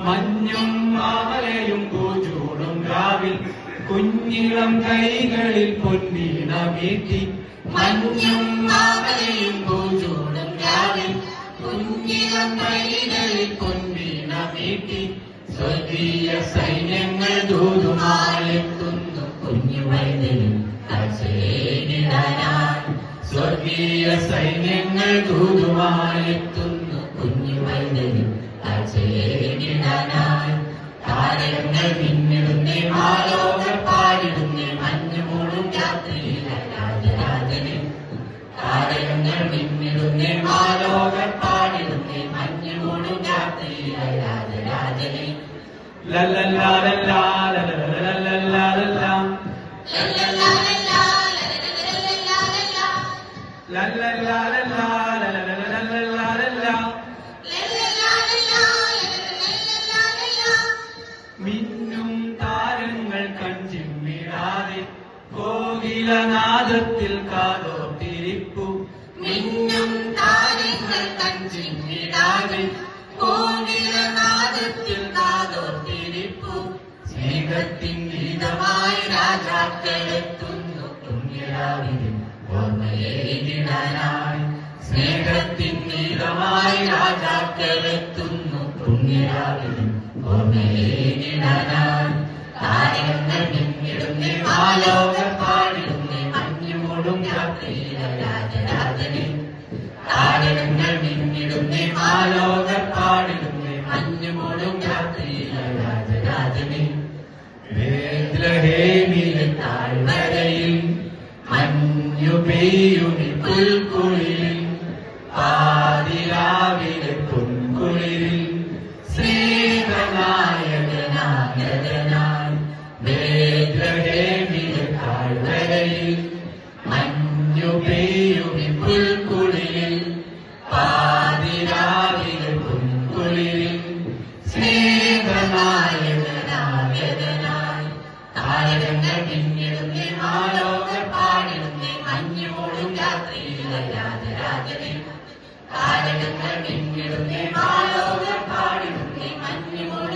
മഞ്ഞും മാമലയും പൂച്ചൂടും രാവിൽ കുഞ്ഞിളം കൈകളിൽ പൊന്നീണ വീട്ടി. മഞ്ഞും മാമലയും പൂച്ചൂടും രാവിൽ കുഞ്ഞിളം കൈകളിൽ പൊന്നീണ വീട്ടി. സ്വർഗീയ സൈന്യങ്ങൾ ദൂതുമായെത്തുന്നു കുഞ്ഞു വൈദ്യനും കാഴ്ചയേകിടാനായി. സ്വർഗീയ സൈന്യങ്ങൾ ദൂതുമായെത്തുന്നു കുഞ്ഞു വൈദ്യനും കാഴ്ചയേകിടാനായി. താരകങ്ങൾ മിന്നിടുന്നേ മാലോകർ പാടിടുന്നേ മഞ്ഞുമൂടും രാത്രിയിലെ രാജരാജനെ. താരകങ്ങൾ മിന്നിടുന്നേ മാലോകർ പാടിടുന്നേ മഞ്ഞുമൂടും രാത്രിയിലെ രാജരാജനെ. മിന്നും താരങ്ങൾ കൺചിമ്മിടാതെ കോകിലനാദത്തിൽ കാതോർത്തിരിപ്പു. മിന്നും താരങ്ങൾ കൺചിമ്മിടാതെ കോകിലനാദത്തിൽ കാതോർത്തിരിപ്പു. സ്നേഹത്തിൻ ഗീതമായി രാജാക്കളെത്തുന്നു പുണ്യരാവിലും ഓർമ്മയേകിടാനായി. സ്നേഹത്തിൻ ഗീതമായി രാജാക്കളെത്തുന്നു പുണ്യരാവിലും ഓർമ്മയേകിടാനായി. താരകങ്ങൾ മിന്നിടുന്നേ മാലോകർ പാടിടുന്നേ മഞ്ഞുമൂടും രാത്രിയിലെ രാജരാജനെ. താരകങ്ങൾ മിന്നിടുന്നേ മാലോകർ പാടിടുന്നേ മഞ്ഞുമൂടും രാത്രിയിലെ രാജരാജനെ. ബേത്ലഹേമിലെ താഴ്വരയിൽ മഞ്ഞു പെയ്യുമി പുൽക്കുളിരിൽ പാതിരാവിലെ പൊൻകുളിരിൽ സ്നേഹനായകനായകനായി. ബേത്ലഹേമിലെ താഴ്വരയിൽ മഞ്ഞു പെയ്യുമി പുൽക്കുളിരിൽ പാതിരാവിലെ പൊൻകുളിരിൽ സ്നേഹനായകനായകനായി. താരകങ്ങൾ മിന്നിടുന്നേ മാലോകർ പാടിടുന്നേ മഞ്ഞുമൂടും രാത്രിയിലെ രാജരാജനെ. താരകങ്ങൾ മിന്നിടുന്നേ മാലോകർ പാടിടുന്നേ മഞ്ഞുമൂടും